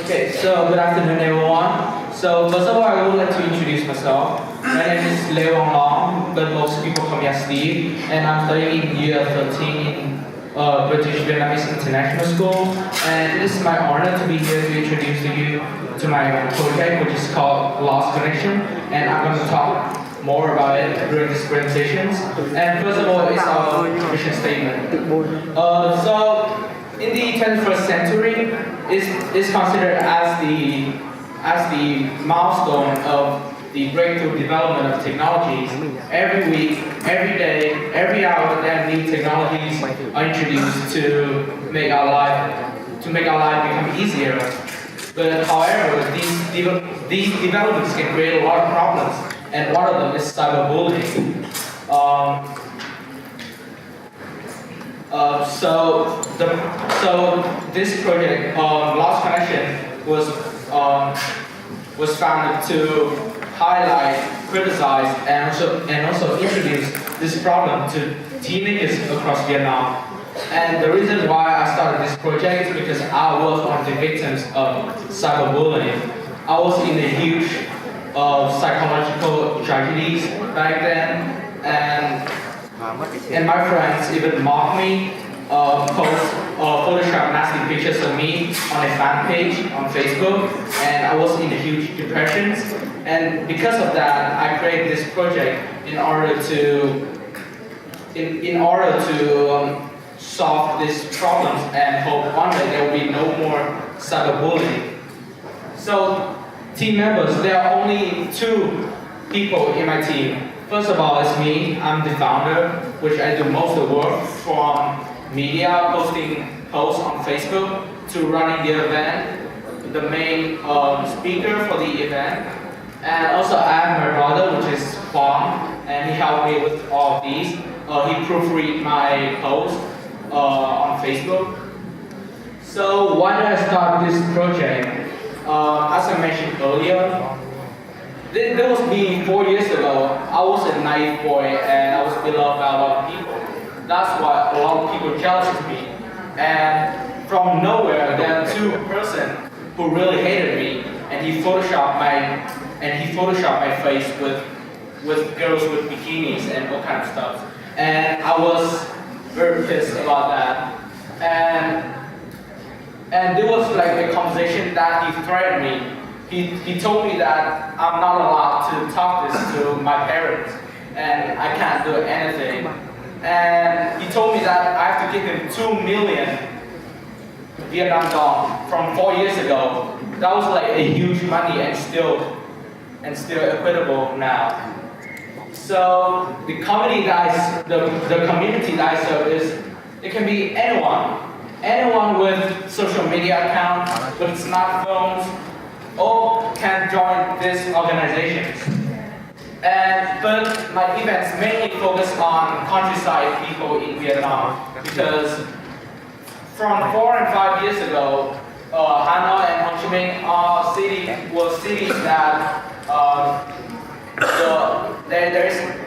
Okay, so good afternoon everyone. So first of all, I would like to introduce myself. My name is Leo Long, but most people call me as Steve, and I'm studying in year 13 in British Vietnamese International School. And it is my honor to be here to introduce you to my project, which is called Lost Connection, and I'm going to talk more about it during this presentations. And first of all, it's our mission statement. So in the 21st century, is considered as the milestone of the breakthrough development of technologies. Every week, every day, every hour, there are new technologies are introduced to make our life become easier. But however, these developments can create a lot of problems, and one of them is cyberbullying. So this project, Lost Connection, was founded to highlight, criticize, and also introduce this problem to teenagers across Vietnam. And the reason why I started this project is because I was one of the victims of cyberbullying. I was in a huge psychological tragedies back then, and my friends even mocked me, post Photoshop nasty pictures of me on a fan page on Facebook, and I was in a huge depression. And because of that, I created this project in order to solve these problems and hope one day there will be no more cyberbullying. So, team members, there are only two people in my team. First of all, it's me. I'm the founder, which I do most of the work, from media, posting posts on Facebook, to running the event, the main speaker for the event. And also I have my brother, which is Huang, and he helped me with all of these. He proofread my posts on Facebook. So why did I start this project? As I mentioned earlier, that was me 4 years ago. I was a naive boy and I was beloved by a lot of people. That's why a lot of people jealous of me. And from nowhere, there are two persons who really hated me, and he photoshopped my face with girls with bikinis and all kind of stuff. And I was very pissed about that. And there was like a conversation that he threatened me. He told me that I'm not allowed to talk this to my parents, and I can't do anything. And he told me that I have to give him 2 million Vietnam dong from 4 years ago. That was like a huge money and still equitable now. So the community that I serve is, it can be anyone with social media account, with smartphones, all can join these organizations. But my events mainly focus on countryside people in Vietnam, because from 4 and 5 years ago, Hanoi and Ho Chi Minh were cities that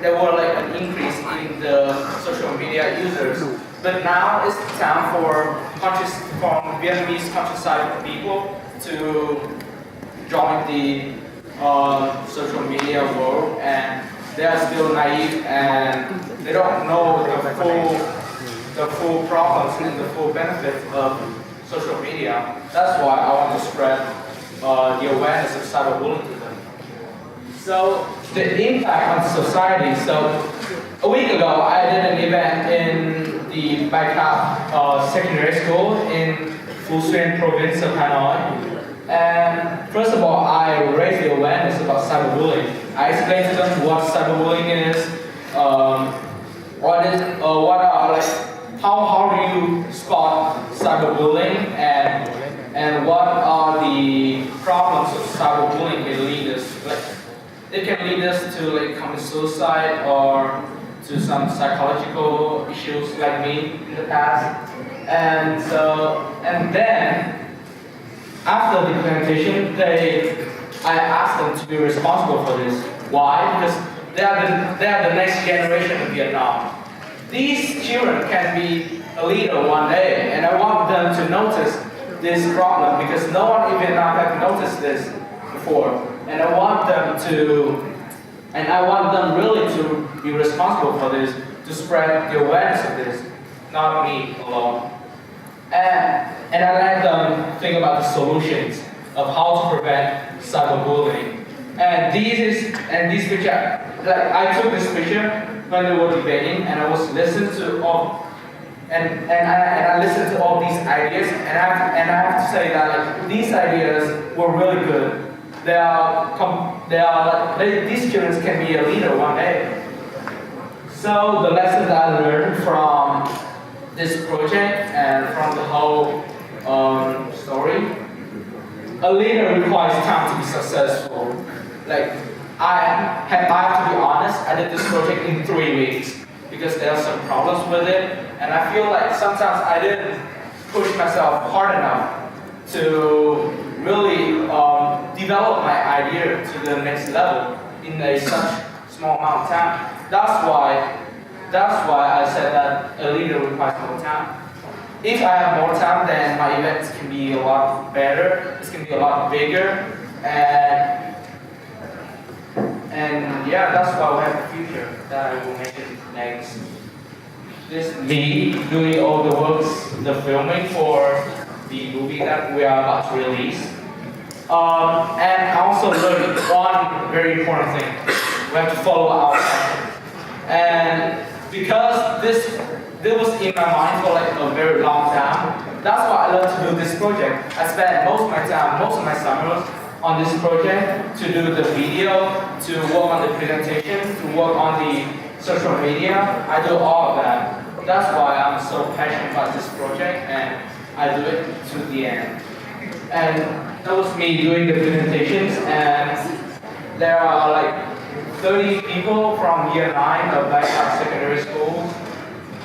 there were like an increase in the social media users. But now it's time for Vietnamese countryside people to join the social media world, and they are still naive and they don't know the full problems and the full benefits of social media. That's why I want to spread the awareness of cyberbullying to them. So the impact on society. So a week ago, I did an event in the Bai Cap Secondary School in Phu Xuyen province of Hanoi. And first of all, I raised the awareness about cyberbullying. I explained to them what cyberbullying is, how do you spot cyberbullying, and what are the problems of cyberbullying can lead us. Like, it can lead us to like commit suicide or to some psychological issues like me in the past. And then after the presentation, I asked them to be responsible for this. Why? Because they are the next generation of Vietnam. These children can be a leader one day, and I want them to notice this problem because no one in Vietnam has noticed this before, and I want them really to be responsible for this, to spread the awareness of this, not me alone. And I let them think about the solutions of how to prevent cyberbullying. And this picture, like I took this picture when they were debating, and I was listening to all, and I listened to all these ideas, and I have to say that like these ideas were really good. These children can be a leader one day. So the lessons I learned from this project and from the whole story, a leader requires time to be successful. Like I have to be honest, I did this project in 3 weeks because there are some problems with it, and I feel like sometimes I didn't push myself hard enough to really develop my idea to the next level in such small amount of time. That's why I said that a leader requires more time. If I have more time, then my events can be a lot better. It can be a lot bigger, and yeah, that's why we have the future that I will mention next. This is me doing all the works, the filming for the movie that we are about to release. And I also learned one very important thing. We have to follow our passion. And because this was in my mind for like a very long time, that's why I love to do this project. I spent most of my time, most of my summers on this project to do the video, to work on the presentation, to work on the social media. I do all of that. That's why I'm so passionate about this project, and I do it to the end. And that was me doing the presentations, and there are like 30 people from year 9 of Bangkok Secondary School.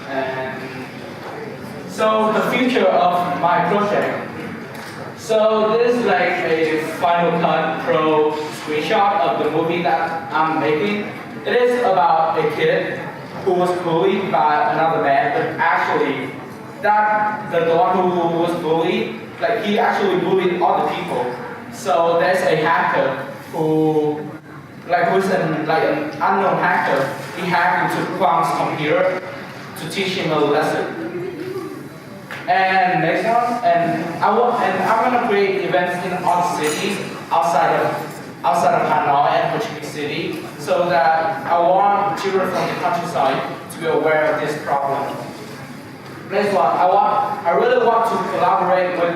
And so the future of my project. So this is like a Final Cut Pro screenshot of the movie that I'm making. It is about a kid who was bullied by another man, but actually the one who was bullied, like he actually bullied other people. So there's a hacker who's an unknown hacker. He hacked into Kwang's computer to teach him a lesson. And next one, I'm gonna create events in other cities outside of Hanoi and Ho Chi Minh City, so that I want children from the countryside to be aware of this problem. Next one, I really want to collaborate with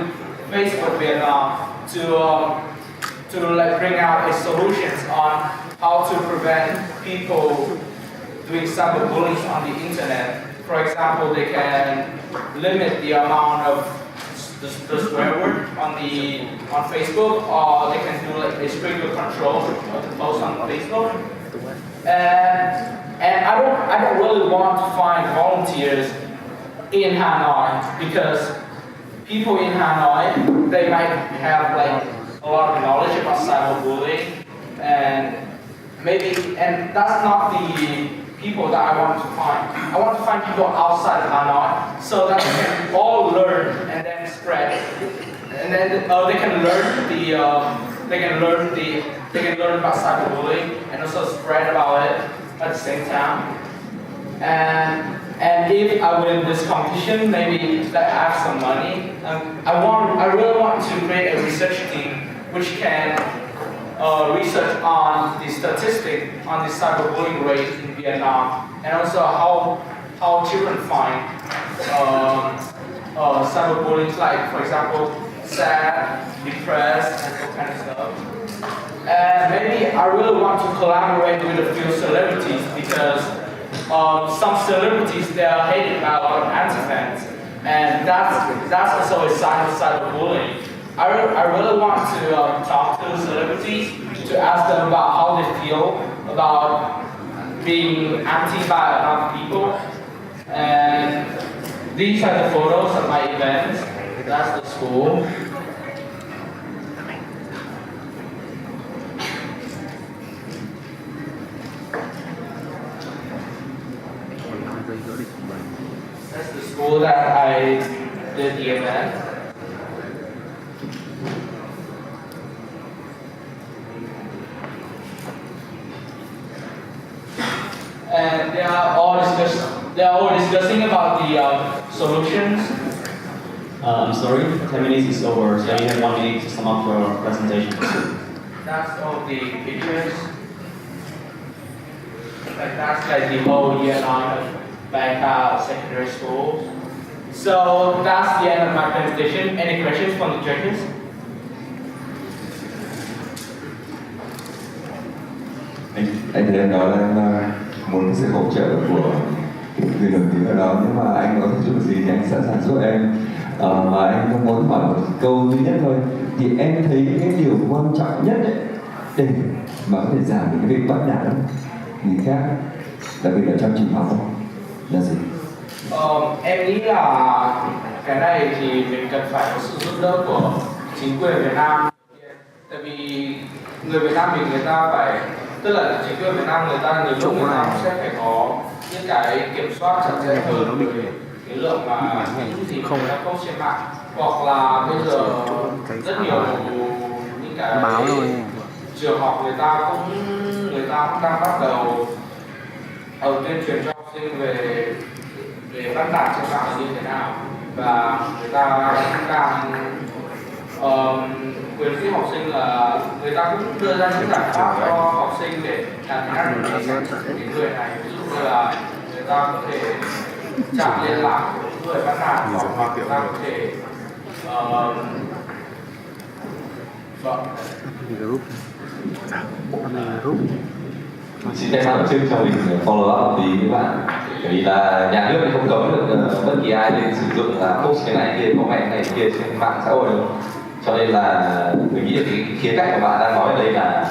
Facebook Vietnam to like bring out a solutions on how to prevent people doing cyberbullying on the internet. For example, they can limit the amount of the swear word on Facebook, or they can do like a stricter control of the post on Facebook. And I don't really want to find volunteers in Hanoi, because people in Hanoi, they might have like a lot of knowledge about cyberbullying, and that's not the people that I want to find. I want to find people outside of Hanoi, so that they can all learn and then spread, and then they can learn about cyberbullying and also spread about it at the same time. And if I win this competition, maybe that I have some money. I really want to create a research team which can research on the statistic on the cyberbullying rate in Vietnam, and also how children find cyberbullying, like for example, sad, depressed, and that kind of stuff. And maybe I really want to collaborate with a few celebrities, because some celebrities, they are hated by a lot of anti-fans, and that's also a sign of cyberbullying. I really want to talk to celebrities to ask them about how they feel about being anti by other people. And these are the photos of my events. That's the school. That's the school that I did the event. they are all discussing about the solutions. I'm sorry, 10 minutes is over, so you have 1 minute to sum up your presentation. That's all the pictures. Like that's like the whole year long of Bangkok secondary school. So that's the end of my presentation. Any questions from the judges? Anh thấy em nói là em muốn cái sự hỗ trợ của người nổi tiếng ở đó, nhưng mà anh có thể giúp gì thì anh sẵn sàng giúp em. Mà anh cũng muốn hỏi một câu duy nhất thôi, thì em thấy cái điều quan trọng nhất ấy, để mà có thể giảm được cái việc bắt nạt người khác, đặc biệt là trong trường học là gì? Em nghĩ là cái này thì mình cần phải có sự giúp đỡ của chính quyền Việt Nam. Tại vì người Việt Nam mình người ta phải, tức là chính quyền Việt Nam người ta nhiều lúc người ta sẽ phải có những cái kiểm soát chặt chẽ hơn về cái lượng mà những gì người ta post trên mạng, hoặc là bây giờ rất nhiều những cái trường học người ta cũng đang bắt đầu tuyên truyền cho học sinh về bắt nạt trên mạng là như thế nào, và người ta cũng đang khuyến khích học sinh là người ta cũng đưa ra những giải pháp cho học sinh để làm thế nào để tránh những người này, ví dụ như là người ta có thể chặn liên lạc của những người bắt nạt, hoặc là người ta có thể Xin phép tổ chức cho mình follow up một tí các bạn. Bởi vì là nhà nước thì không cấm được bất kỳ ai nên sử dụng là post cái này kia, comment này kia trên mạng xã hội đâu. Cho nên là mình nghĩ cái khía cạnh mà bạn đang nói ở đây là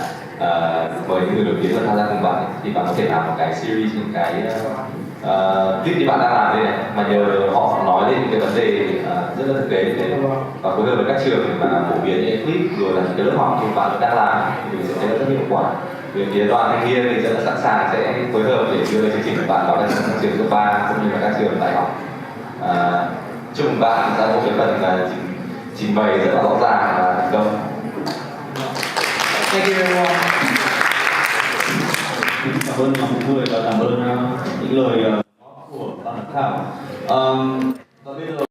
với những người nổi tiếng mà tham gia cùng bạn ấy, thì bạn có thể làm một cái series, những cái clip như bạn đang làm đây này, mà nhờ họ nói lên những cái vấn đề rất là thực tế như thế, và phối hợp với các trường để mà phổ biến những clip rồi là những cái lớp học thì bạn đang làm thì mình sẽ thấy rất hiệu quả. Về phía đoàn thanh niên thì rất là sẵn sàng sẽ phối hợp để đưa chương trình của bạn vào các trường cấp 3 cũng như là các trường đại học. Chúc bạn ra một cái phần là trình bày rất là rõ ràng và thành công. Thank you everyone. Cảm ơn mọi người và cảm ơn những lời của ban giám khảo.